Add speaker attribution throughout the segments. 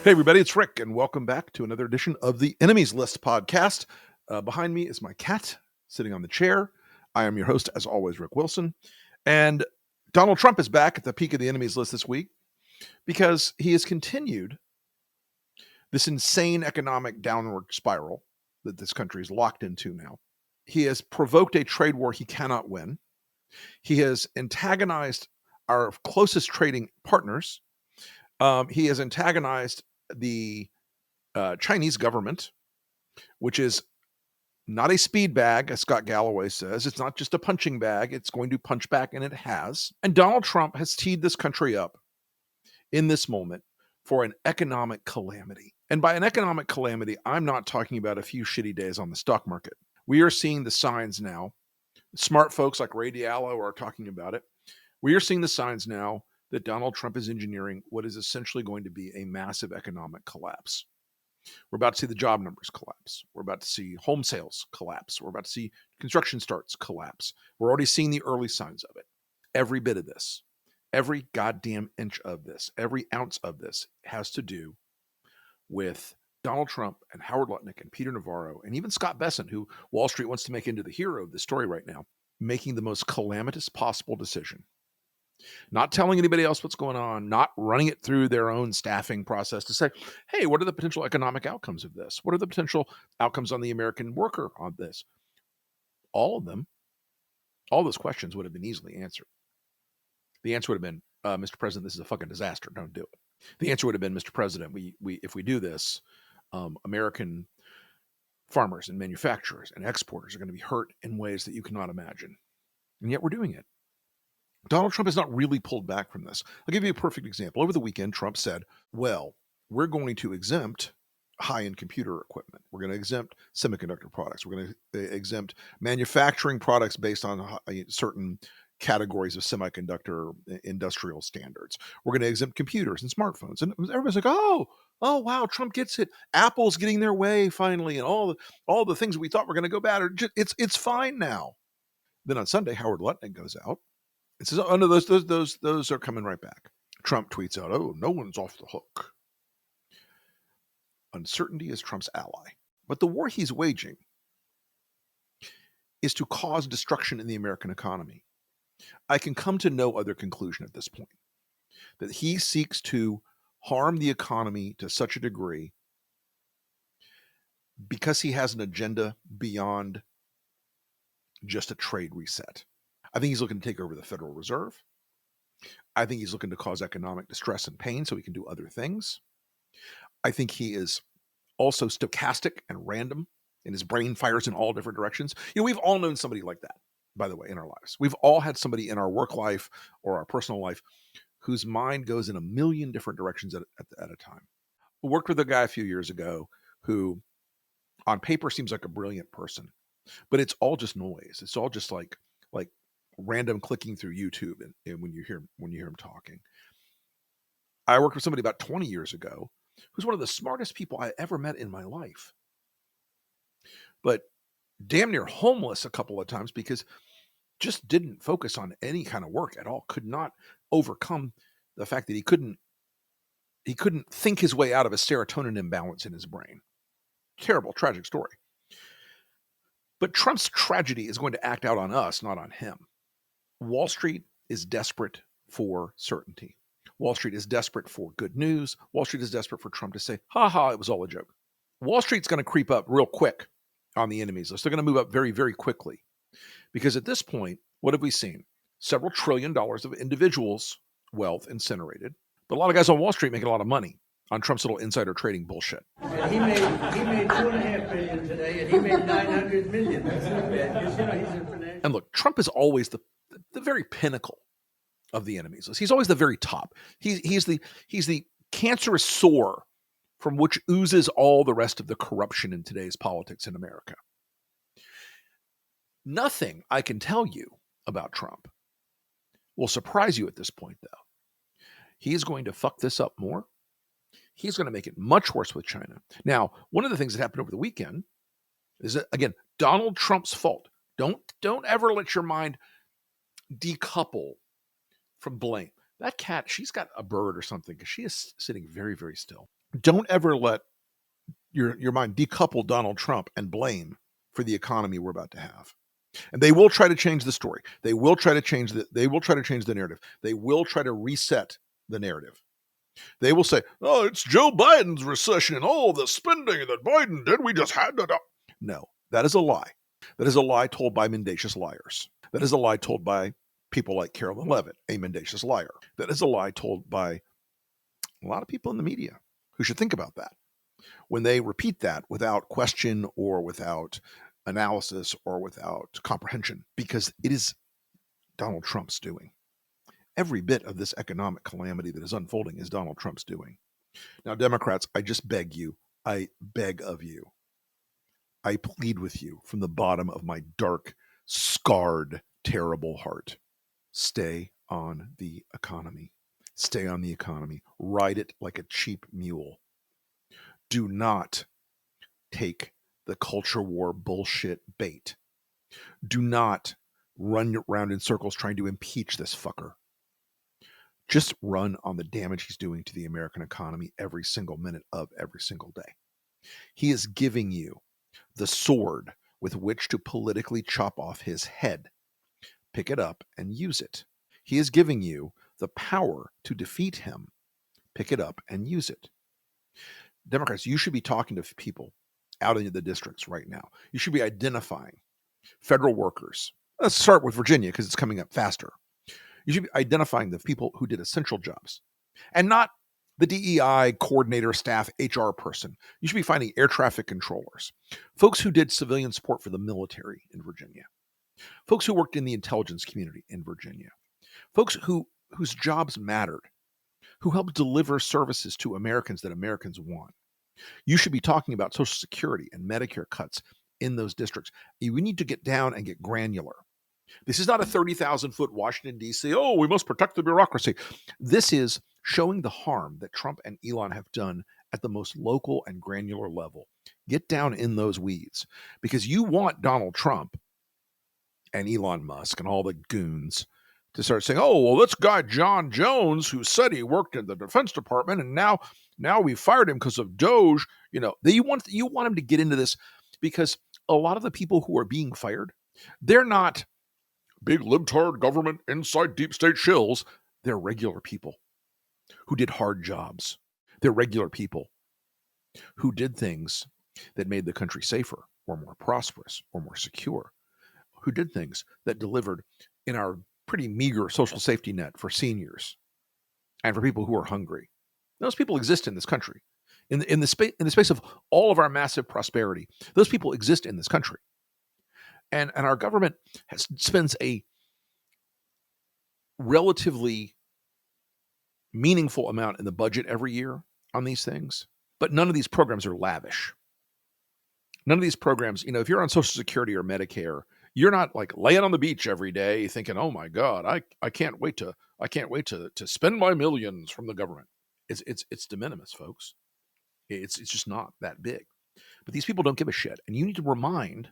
Speaker 1: Hey, everybody, it's Rick, and welcome back to another edition of the Enemies List podcast. Behind me is my cat sitting on the chair. I am your host, as always, Rick Wilson. And Donald Trump is back at the peak of the Enemies List this week because he has continued this insane economic downward spiral that this country is locked into now. He has provoked a trade war he cannot win. He has antagonized our closest trading partners. He has antagonized the Chinese government, which is not a speed bag, as Scott Galloway says. It's not just a punching bag. It's going to punch back, and it has. And Donald Trump has teed this country up in this moment for an economic calamity. And by an economic calamity, I'm not talking about a few shitty days on the stock market. We are seeing the signs now. Smart folks like Ray Diallo are talking about it. We are seeing the signs now that Donald Trump is engineering what is essentially going to be a massive economic collapse. We're about to see the job numbers collapse. We're about to see home sales collapse. We're about to see construction starts collapse. We're already seeing the early signs of it. Every bit of this, every goddamn inch of this, every ounce of this has to do with Donald Trump and Howard Lutnick and Peter Navarro and even Scott Bessent, who Wall Street wants to make into the hero of the story right now, making the most calamitous possible decision. Not telling anybody else what's going on, not running it through their own staffing process to say, hey, what are the potential economic outcomes of this? What are the potential outcomes on the American worker on this? All of them, all those questions would have been easily answered. The answer would have been, Mr. President, this is a fucking disaster. Don't do it. The answer would have been, Mr. President, if we do this, American farmers and manufacturers and exporters are going to be hurt in ways that you cannot imagine. And yet we're doing it. Donald Trump has not really pulled back from this. I'll give you a perfect example. Over the weekend, Trump said, well, we're going to exempt high-end computer equipment. We're going to exempt semiconductor products. We're going to exempt manufacturing products based on certain categories of semiconductor industrial standards. We're going to exempt computers and smartphones. And everybody's like, oh, wow, Trump gets it. Apple's getting their way finally, and all the things we thought were going to go bad, it's fine now. Then on Sunday, Howard Lutnick goes out. It says, oh, no, those are coming right back. Trump tweets out, oh, no one's off the hook. Uncertainty is Trump's ally. But the war he's waging is to cause destruction in the American economy. I can come to no other conclusion at this point. That he seeks to harm the economy to such a degree because he has an agenda beyond just a trade reset. I think he's looking to take over the Federal Reserve. I think he's looking to cause economic distress and pain so he can do other things. I think he is also stochastic and random, and his brain fires in all different directions. We've all known somebody like that, by the way, in our lives. We've all had somebody in our work life or our personal life whose mind goes in a million different directions at a time. I worked with a guy a few years ago who, on paper, seems like a brilliant person, but it's all just noise. It's all just like random clicking through YouTube and when you hear him talking. I worked with somebody about 20 years ago who's one of the smartest people I ever met in my life, but damn near homeless a couple of times because just didn't focus on any kind of work at all, could not overcome the fact that he couldn't think his way out of a serotonin imbalance in his brain. Terrible, tragic story. But Trump's tragedy is going to act out on us, not on him. Wall Street is desperate for certainty. Wall Street is desperate for good news. Wall Street is desperate for Trump to say, it was all a joke. Wall Street's going to creep up real quick on the enemies list. They're going to move up very, very quickly. Because at this point, what have we seen? Several $1 trillion of individuals' wealth incinerated. But a lot of guys on Wall Street making a lot of money on Trump's little insider trading bullshit.
Speaker 2: And he made $2.5 billion today, and he made $900 million. That's not bad. He's a financial.
Speaker 1: And look, Trump is always the very pinnacle of the enemies list. He's always the very top. He's the cancerous sore from which oozes all the rest of the corruption in today's politics in America. Nothing I can tell you about Trump will surprise you at this point, though. He's going to fuck this up more. He's going to make it much worse with China. Now, one of the things that happened over the weekend is that, again, Donald Trump's fault. Don't ever let your mind decouple from blame. That cat, she's got a bird or something because she is sitting very, very still. Don't ever let your mind decouple Donald Trump and blame for the economy we're about to have. And they will try to change the story. They will try to change the narrative. They will try to reset the narrative. They will say, "Oh, it's Joe Biden's recession and all the spending that Biden did. We just had to." No, that is a lie. That is a lie told by mendacious liars. That is a lie told by people like Carolyn Levitt, a mendacious liar. That is a lie told by a lot of people in the media who should think about that when they repeat that without question or without analysis or without comprehension, because it is Donald Trump's doing. Every bit of this economic calamity that is unfolding is Donald Trump's doing. Now, Democrats, I just beg you, I beg of you, I plead with you from the bottom of my dark, scarred, terrible heart. Stay on the economy. Stay on the economy. Ride it like a cheap mule. Do not take the culture war bullshit bait. Do not run around in circles trying to impeach this fucker. Just run on the damage he's doing to the American economy every single minute of every single day. He is giving you the sword with which to politically chop off his head. Pick it up and use it. He is giving you the power to defeat him. Pick it up and use it. Democrats, you should be talking to people out in the districts right now. You should be identifying federal workers. Let's start with Virginia because it's coming up faster. You should be identifying the people who did essential jobs and not the DEI coordinator, staff, HR person. You should be finding air traffic controllers, folks who did civilian support for the military in Virginia, folks who worked in the intelligence community in Virginia, folks whose jobs mattered, who helped deliver services to Americans that Americans want. You should be talking about Social Security and Medicare cuts in those districts. We need to get down and get granular. This is not a 30,000-foot Washington, D.C., oh, we must protect the bureaucracy. This is showing the harm that Trump and Elon have done at the most local and granular level. Get down in those weeds because you want Donald Trump and Elon Musk and all the goons to start saying, oh, well, this guy John Jones, who said he worked in the Defense Department, and now we fired him because of Doge. You want him to get into this because a lot of the people who are being fired, they're not big libtard government inside deep state shills. They're regular people who did hard jobs. They're regular people who did things that made the country safer or more prosperous or more secure, who did things that delivered in our pretty meager social safety net for seniors and for people who are hungry. Those people exist in this country. In the space of all of our massive prosperity, those people exist in this country. And our government spends a relatively meaningful amount in the budget every year on these things, but none of these programs are lavish. None of these programs, if you're on Social Security or Medicare, you're not like laying on the beach every day thinking, "Oh my God, I can't wait to spend my millions from the government." It's de minimis, folks. It's just not that big. But these people don't give a shit, and you need to remind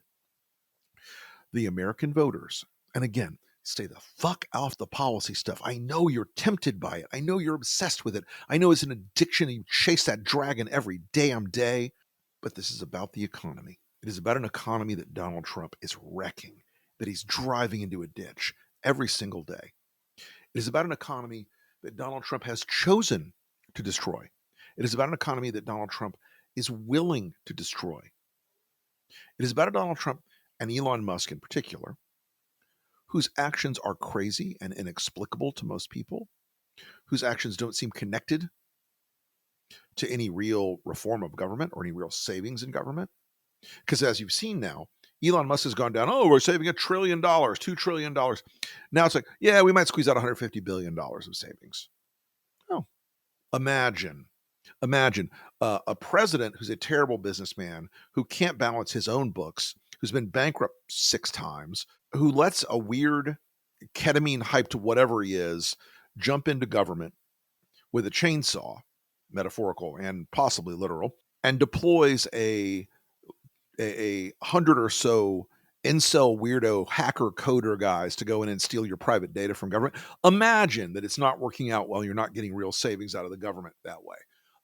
Speaker 1: the American voters. And again, stay the fuck off the policy stuff. I know you're tempted by it. I know you're obsessed with it. I know it's an addiction and you chase that dragon every damn day. But this is about the economy. It is about an economy that Donald Trump is wrecking, that he's driving into a ditch every single day. It is about an economy that Donald Trump has chosen to destroy. It is about an economy that Donald Trump is willing to destroy. It is about a Donald Trump and Elon Musk in particular, whose actions are crazy and inexplicable to most people, whose actions don't seem connected to any real reform of government or any real savings in government. Because as you've seen now, Elon Musk has gone down, oh, we're saving $1 trillion, $2 trillion. Now it's like, yeah, we might squeeze out $150 billion of savings. Oh, imagine a president who's a terrible businessman, who can't balance his own books, who's been bankrupt 6 times, who lets a weird ketamine hyped whatever he is jump into government with a chainsaw, metaphorical and possibly literal, and deploys a 100 or so incel weirdo hacker coder guys to go in and steal your private data from government. Imagine that it's not working out well. You're not getting real savings out of the government that way.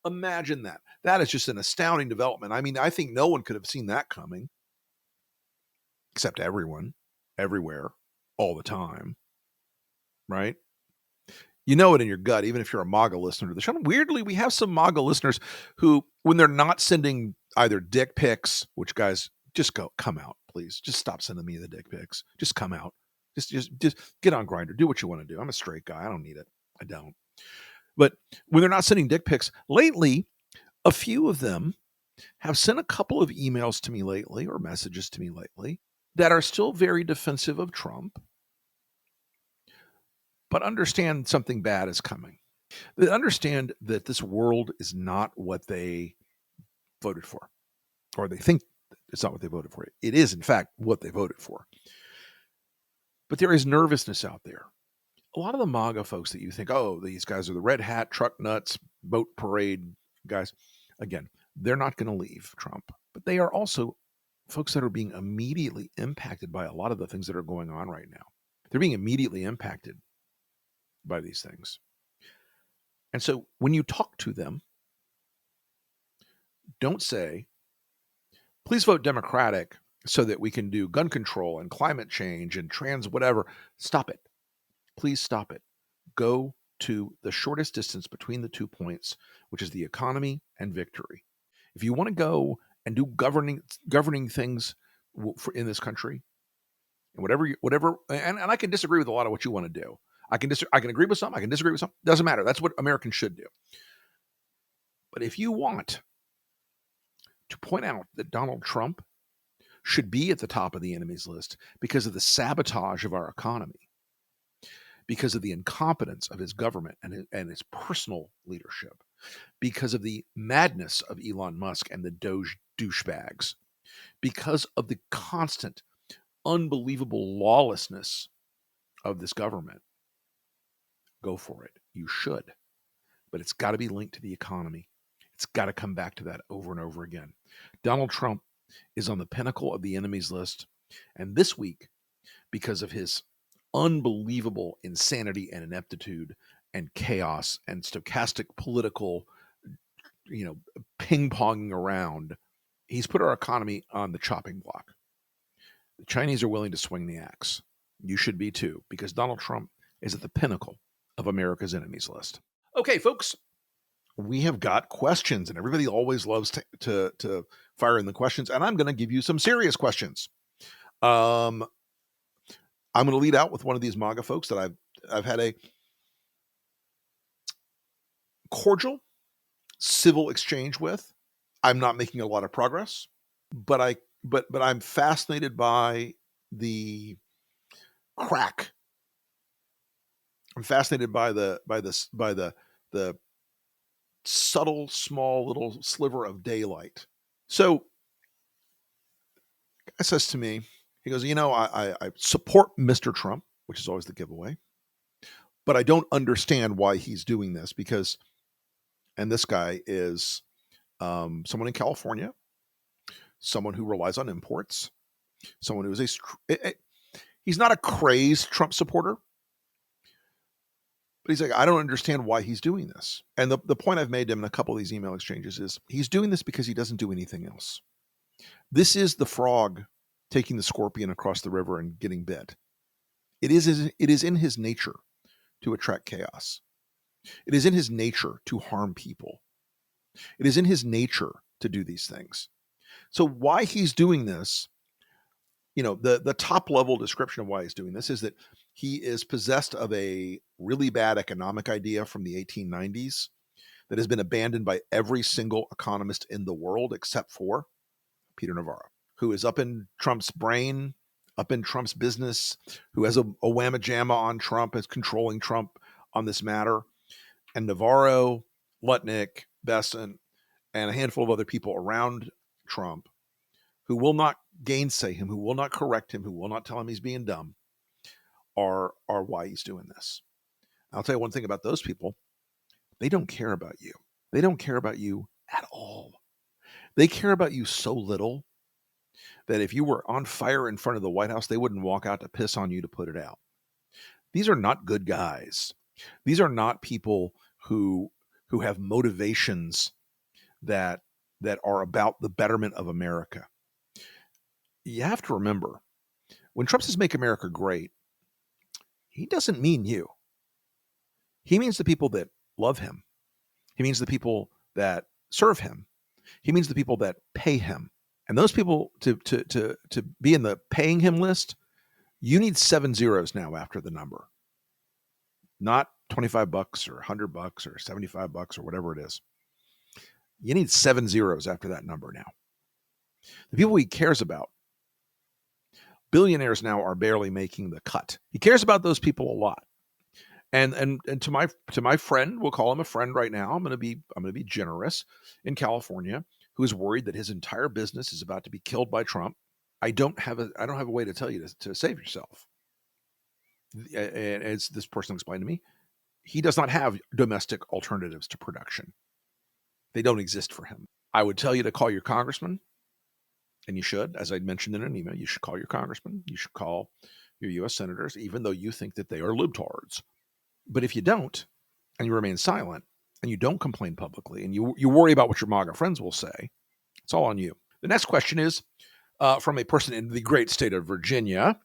Speaker 1: Imagine that. That is just an astounding development. I mean, I think no one could have seen that coming, except everyone, everywhere, all the time, right? You know it in your gut, even if you're a MAGA listener to the show. And weirdly, we have some MAGA listeners who, when they're not sending either dick pics, which guys, just come out, please. Just stop sending me the dick pics. Just come out. Just get on Grindr. Do what you want to do. I'm a straight guy. I don't need it. I don't. But when they're not sending dick pics, lately, a few of them have sent a couple of emails to me lately or messages to me lately that are still very defensive of Trump, but understand something bad is coming. They understand that this world is not what they voted for, or they think it's not what they voted for. It is, in fact, what they voted for. But there is nervousness out there. A lot of the MAGA folks that you think, oh, these guys are the red hat, truck nuts, boat parade guys. Again, they're not going to leave Trump, but they are also folks that are being immediately impacted by a lot of the things that are going on right now. They're being immediately impacted by these things. And so when you talk to them, don't say, please vote Democratic so that we can do gun control and climate change and trans whatever. Stop it. Please stop it. Go to the shortest distance between the 2 points, which is the economy and victory. If you want to go and do governing things in this country, and whatever, and I can disagree with a lot of what you want to do. I can agree with some. I can disagree with some. Doesn't matter. That's what Americans should do. But if you want to point out that Donald Trump should be at the top of the enemies list because of the sabotage of our economy, because of the incompetence of his government and his personal leadership, because of the madness of Elon Musk and the Doge douchebags, because of the constant, unbelievable lawlessness of this government, go for it. You should. But it's got to be linked to the economy. It's got to come back to that over and over again. Donald Trump is on the pinnacle of the enemies list. And this week, because of his unbelievable insanity and ineptitude and chaos and stochastic political, ping-ponging around, he's put our economy on the chopping block. The Chinese are willing to swing the axe. You should be too, because Donald Trump is at the pinnacle of America's enemies list. Okay, folks, we have got questions, and everybody always loves to fire in the questions, and I'm going to give you some serious questions. I'm going to lead out with one of these MAGA folks that I've had a cordial, civil exchange with. I'm not making a lot of progress, but I'm fascinated by the crack. I'm fascinated by the subtle, small little sliver of daylight. So, guy says to me, he goes, I support Mr. Trump, which is always the giveaway, but I don't understand why he's doing this because, and this guy is someone in California, someone who relies on imports, someone who is he's not a crazed Trump supporter, but he's like, I don't understand why he's doing this. And the point I've made to him in a couple of these email exchanges is he's doing this because he doesn't do anything else. This is the frog taking the scorpion across the river and getting bit. It is in his nature to attract chaos. It is in his nature to harm people. It is in his nature to do these things. So why he's doing this, the top level description of why he's doing this is that he is possessed of a really bad economic idea from the 1890s that has been abandoned by every single economist in the world except for Peter Navarro, who is up in Trump's brain, up in Trump's business, who has a whamma jamma on Trump, is controlling Trump on this matter. And Navarro, Lutnick, Besson, and a handful of other people around Trump who will not gainsay him, who will not correct him, who will not tell him he's being dumb, are why he's doing this. I'll tell you one thing about those people. They don't care about you. They don't care about you at all. They care about you so little that if you were on fire in front of the White House, they wouldn't walk out to piss on you to put it out. These are not good guys. These are not people who have motivations that are about the betterment of America. You have to remember, when Trump says make America great, he doesn't mean you. He means the people that love him. He means the people that serve him. He means the people that pay him. And those people to be in the paying him list, you need 7 zeros now after the number. Not $25 or $100 or $75 or whatever it is. You need 7 zeros after that number now. The people he cares about, billionaires now are barely making the cut. He cares about those people a lot. And to my friend, we'll call him a friend right now. I'm going to be generous, in California, who is worried that his entire business is about to be killed by Trump. I don't have a way to tell you to save yourself. And as this person explained to me, he does not have domestic alternatives to production. They don't exist for him. I would tell you to call your congressman, and you should, as I mentioned in an email, you should call your congressman. You should call your U.S. senators, even though you think that they are libtards. But if you don't, and you remain silent, and you don't complain publicly, and you worry about what your MAGA friends will say, it's all on you. The next question is from a person in the great state of Virginia.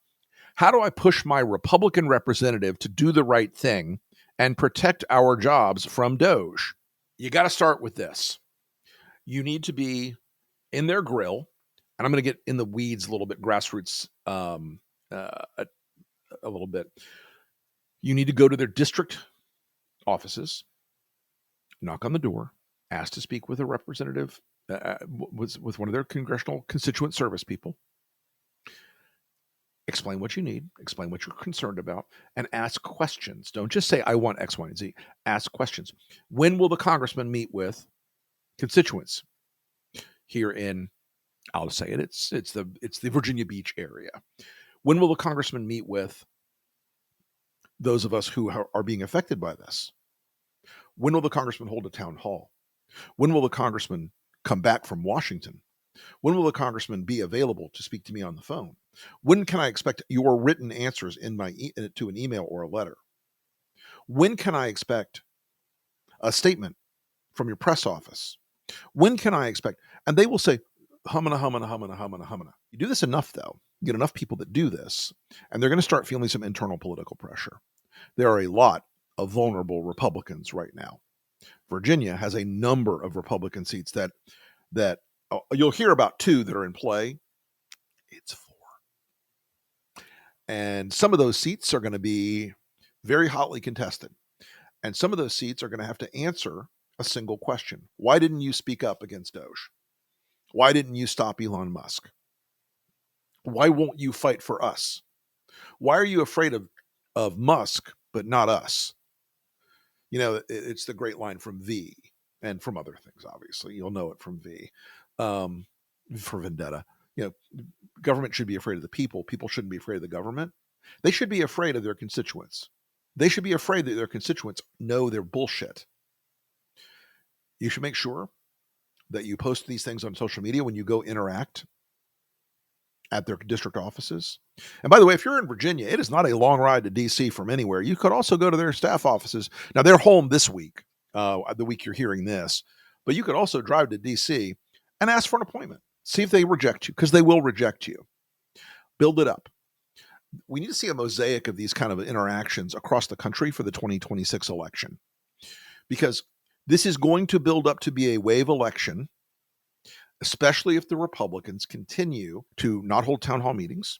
Speaker 1: How do I push my Republican representative to do the right thing and protect our jobs from Doge? You got to start with this. You need to be in their grill, and I'm going to get in the weeds a little bit, grassroots a little bit. You need to go to their district offices, knock on the door, ask to speak with a representative, with one of their congressional constituent service people. Explain what you need, explain what you're concerned about, and ask questions. Don't just say, I want X, Y, and Z. Ask questions. When will the congressman meet with constituents? Here in, I'll say it, it's the Virginia Beach area. When will the congressman meet with those of us who are being affected by this? When will the congressman hold a town hall? When will the congressman come back from Washington? When will the congressman be available to speak to me on the phone? When can I expect your written answers to an email or a letter? When can I expect a statement from your press office? When can I expect? And they will say, humana, humana, humana, humana, humana. You do this enough, though. You get enough people that do this, and they're going to start feeling some internal political pressure. There are a lot of vulnerable Republicans right now. Virginia has a number of Republican seats that you'll hear about 2 that are in play. It's 4. And some of those seats are going to be very hotly contested. And some of those seats are going to have to answer a single question. Why didn't you speak up against Doge? Why didn't you stop Elon Musk? Why won't you fight for us? Why are you afraid of Musk, but not us? You know, it's the great line from V, and from other things, obviously. You'll know it from V, for Vendetta. You know, government should be afraid of the people. People shouldn't be afraid of the government. They should be afraid of their constituents. They should be afraid that their constituents know their bullshit. You should make sure that you post these things on social media when you go interact at their district offices. And by the way, if you're in Virginia, it is not a long ride to D.C. from anywhere. You could also go to their staff offices. Now, they're home this week, the week you're hearing this. But you could also drive to D.C. and ask for an appointment. See if they reject you, because they will reject you. Build it up. We need to see a mosaic of these kind of interactions across the country for the 2026 election, because this is going to build up to be a wave election, especially if the Republicans continue to not hold town hall meetings,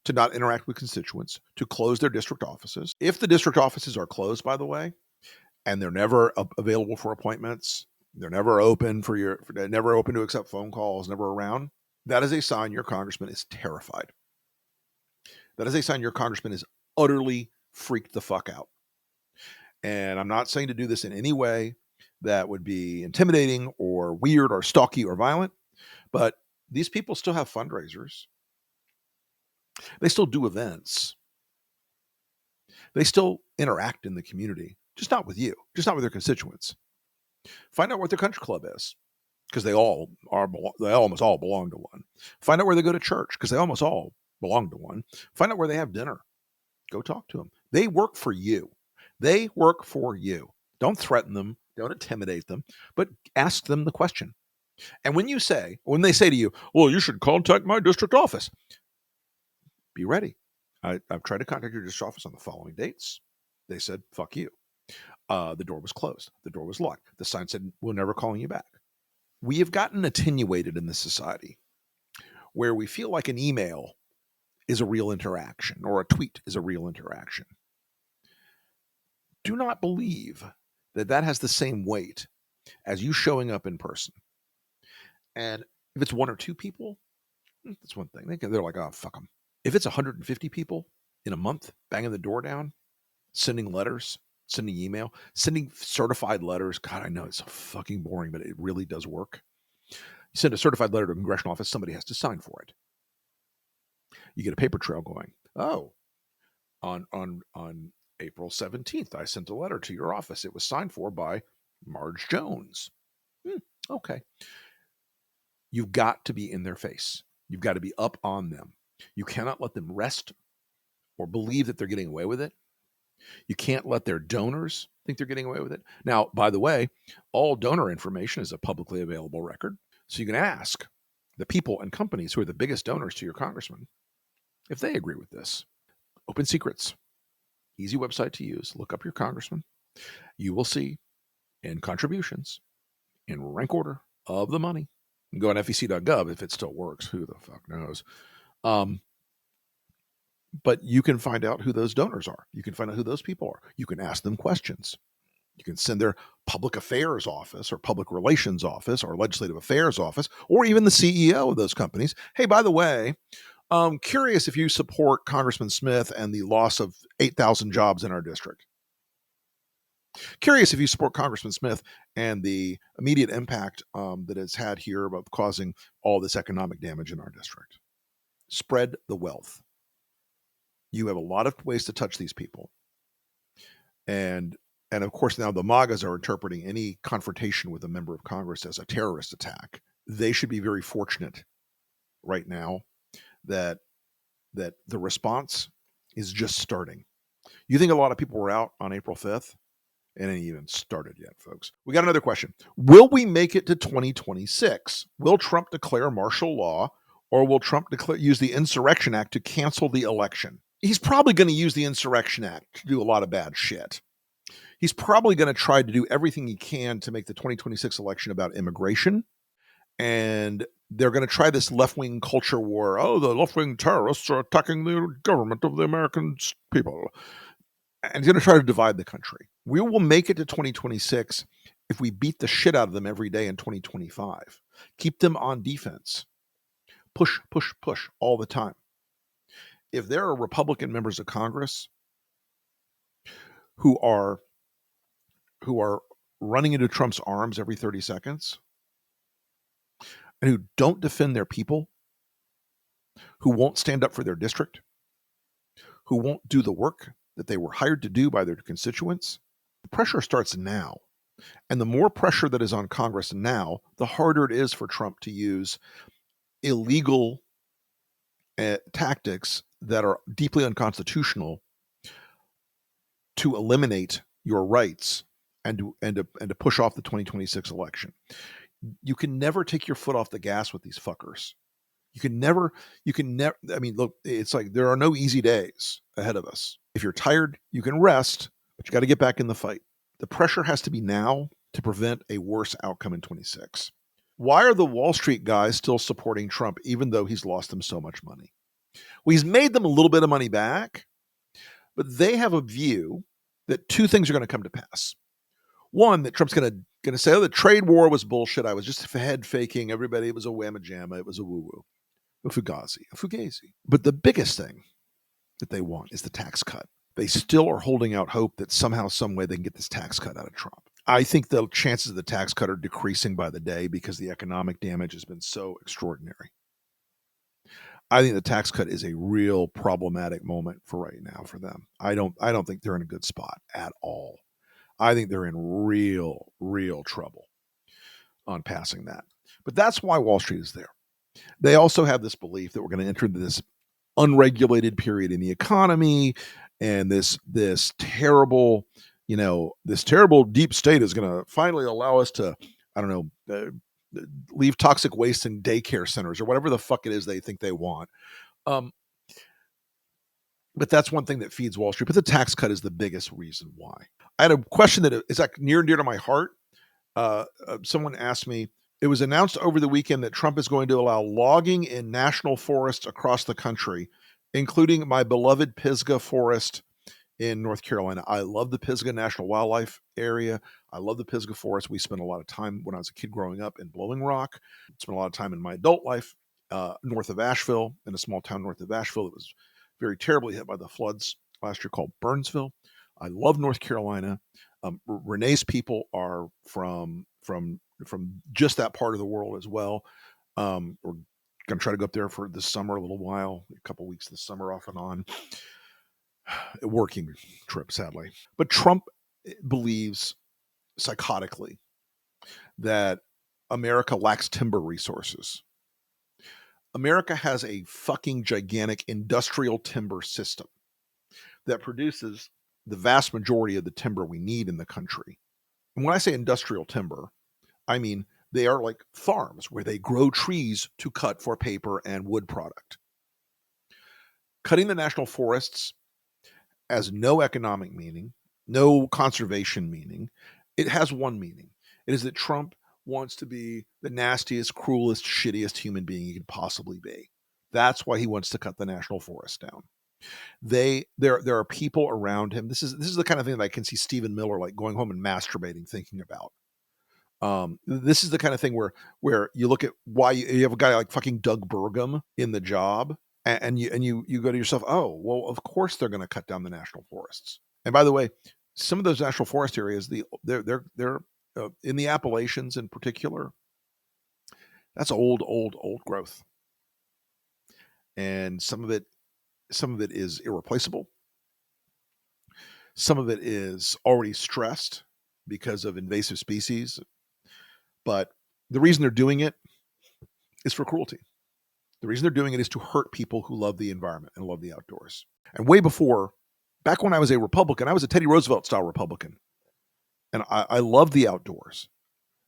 Speaker 1: to not interact with constituents, to close their district offices. If the district offices are closed, by the way, and they're never available for appointments, they're never open never open to accept phone calls, never around, that is a sign your congressman is terrified. That is a sign your congressman is utterly freaked the fuck out. And I'm not saying to do this in any way that would be intimidating or weird or stalky or violent, but these people still have fundraisers. They still do events. They still interact in the community, just not with you, just not with their constituents. Find out what their country club is, because they almost all belong to one. Find out where they go to church, because they almost all belong to one. Find out where they have dinner. Go talk to them. They work for you. They work for you. Don't threaten them. Don't intimidate them, but ask them the question. And when they say to you, well, you should contact my district office, be ready. I've tried to contact your district office on the following dates. They said, fuck you. The door was closed. The door was locked. The sign said, we're never calling you back. We have gotten attenuated in this society where we feel like an email is a real interaction or a tweet is a real interaction. Do not believe that has the same weight as you showing up in person. And if it's one or two people, that's one thing. They're like, oh, fuck them. If it's 150 people in a month, banging the door down, sending letters, sending email, sending certified letters. God, I know it's so fucking boring, but it really does work. You send a certified letter to a congressional office, somebody has to sign for it. You get a paper trail going. Oh, on April 17th, I sent a letter to your office. It was signed for by Marge Jones. Okay. You've got to be in their face. You've got to be up on them. You cannot let them rest or believe that they're getting away with it. You can't let their donors think they're getting away with it. Now, by the way, all donor information is a publicly available record. So you can ask the people and companies who are the biggest donors to your congressman if they agree with this. Open Secrets, easy website to use. Look up your congressman. You will see in contributions, in rank order of the money. You can go on fec.gov if it still works. Who the fuck knows? But you can find out who those donors are. You can find out who those people are. You can ask them questions. You can send their public affairs office or public relations office or legislative affairs office or even the CEO of those companies. Hey, by the way, curious if you support Congressman Smith and the loss of 8,000 jobs in our district. Curious if you support Congressman Smith and the immediate impact that it's had here about causing all this economic damage in our district. Spread the wealth. You have a lot of ways to touch these people. And of course, now the MAGAs are interpreting any confrontation with a member of Congress as a terrorist attack. They should be very fortunate right now that the response is just starting. You think a lot of people were out on April 5th? It ain't even started yet, folks. We got another question. Will we make it to 2026? Will Trump declare martial law, or will Trump use the Insurrection Act to cancel the election? He's probably going to use the Insurrection Act to do a lot of bad shit. He's probably going to try to do everything he can to make the 2026 election about immigration. And they're going to try this left-wing culture war. Oh, the left-wing terrorists are attacking the government of the American people. And he's going to try to divide the country. We will make it to 2026 if we beat the shit out of them every day in 2025. Keep them on defense. Push, push, push all the time. If there are Republican members of Congress who are running into Trump's arms every 30 seconds and who don't defend their people, who won't stand up for their district, who won't do the work that they were hired to do by their constituents, the pressure starts now. And the more pressure that is on Congress now, the harder it is for Trump to use illegal tactics that are deeply unconstitutional to eliminate your rights and to push off the 2026 election. You can never take your foot off the gas with these fuckers. You can never, I mean, look, it's like there are no easy days ahead of us. If you're tired, you can rest, but you got to get back in the fight. The pressure has to be now to prevent a worse outcome in 26. Why are the Wall Street guys still supporting Trump, even though he's lost them so much money? Well, he's made them a little bit of money back, but they have a view that two things are going to come to pass. One, that Trump's going to say, oh, the trade war was bullshit. I was just head faking everybody. It was a whamma jamma. It was a woo-woo. A fugazi. But the biggest thing that they want is the tax cut. They still are holding out hope that somehow, some way they can get this tax cut out of Trump. I think the chances of the tax cut are decreasing by the day because the economic damage has been so extraordinary. I think the tax cut is a real problematic moment for right now for them. I don't think they're in a good spot at all. I think they're in real trouble on passing that. But that's why Wall Street is there. They also have this belief that we're going to enter into this unregulated period in the economy and this terrible this terrible deep state is going to finally allow us to, I don't know, leave toxic waste in daycare centers or whatever the fuck it is they think they want. But that's one thing that feeds Wall Street. But the tax cut is the biggest reason why. I had a question that is like near and dear to my heart. Someone asked me, it was announced over the weekend that Trump is going to allow logging in national forests across the country, including my beloved Pisgah Forest in North Carolina. I love the Pisgah National Wildlife Area. I love the Pisgah Forest. We spent a lot of time when I was a kid growing up in Blowing Rock. Spent a lot of time in my adult life north of Asheville, in a small town north of Asheville that was very terribly hit by the floods last year called Burnsville. I love North Carolina. Renee's people are from just that part of the world as well. We're going to try to go up there for this summer a little while, a couple weeks this summer off and on. A working trip, sadly. But Trump believes psychotically that America lacks timber resources. America has a fucking gigantic industrial timber system that produces the vast majority of the timber we need in the country. And when I say industrial timber, I mean they are like farms where they grow trees to cut for paper and wood product. Cutting the national forests has no economic meaning, no conservation meaning. It has one meaning. It is that Trump wants to be the nastiest, cruelest, shittiest human being he could possibly be. That's why he wants to cut the national forest down. There are people around him. This is the kind of thing that I can see Stephen Miller like going home and masturbating, thinking about. This is the kind of thing where you look at why you have a guy like fucking Doug Burgum in the job, and you go to yourself, oh, well, of course they're going to cut down the national forests. And by the way, some of those national forest areas, they're in the Appalachians in particular, that's old growth, and some of it is irreplaceable. Some of it is already stressed because of invasive species. But the reason they're doing it is for cruelty. The reason they're doing it is to hurt people who love the environment and love the outdoors. And way before, back when I was a Republican, I was a Teddy Roosevelt-style Republican. And I love the outdoors.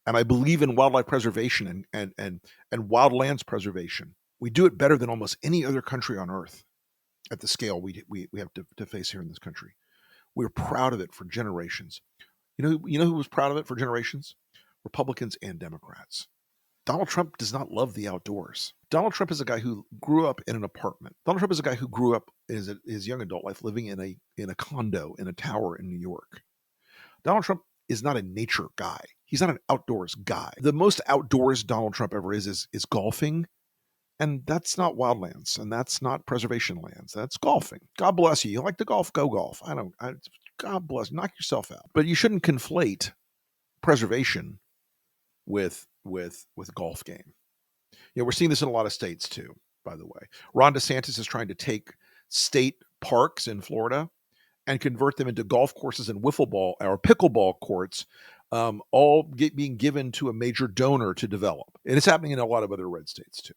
Speaker 1: And I believe in wildlife preservation and wildlands preservation. We do it better than almost any other country on earth at the scale we have to face here in this country. We're proud of it for generations. You know who was proud of it for generations? Republicans and Democrats. Donald Trump does not love the outdoors. Donald Trump is a guy who grew up in an apartment. Donald Trump is a guy who grew up in his young adult life living in a condo in a tower in New York. Donald Trump is not a nature guy. He's not an outdoors guy. The most outdoors Donald Trump ever is golfing. And that's not wildlands, and that's not preservation lands. That's golfing. God bless you. You like to golf? Go golf. God bless. Knock yourself out. But you shouldn't conflate preservation with golf game. We're seeing this in a lot of states too, by the way. Ron DeSantis is trying to take state parks in Florida and convert them into golf courses and wiffle ball or pickleball courts, being given to a major donor to develop. And it's happening in a lot of other red states too.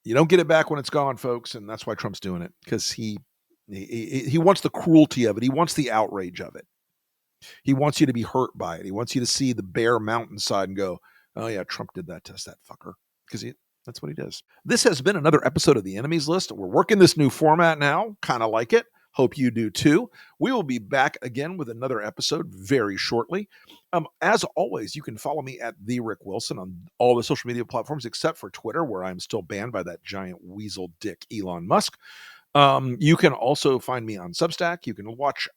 Speaker 1: You don't get it back when it's gone, folks, and that's why Trump's doing it, because he wants the cruelty of it. He wants the outrage of it. He wants you to be hurt by it. He wants you to see the bare mountainside and go, oh yeah, Trump did that to us, that fucker, because that's what he does. This has been another episode of the Enemies List. We're working this new format now, kind of like it. Hope you do too. We will be back again with another episode very shortly. As always, you can follow me at The Rick Wilson on all the social media platforms except for Twitter, where I'm still banned by that giant weasel dick Elon Musk. You can also find me on Substack. You can watch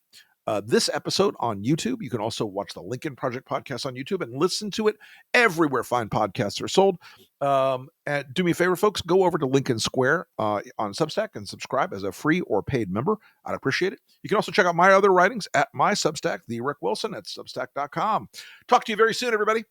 Speaker 1: this episode on YouTube. You can also watch the Lincoln Project podcast on YouTube and listen to it everywhere fine podcasts are sold. And do me a favor, folks, go over to Lincoln Square on Substack and subscribe as a free or paid member. I'd appreciate it. You can also check out my other writings at my Substack, The Rick Wilson, at substack.com. Talk to you very soon, everybody.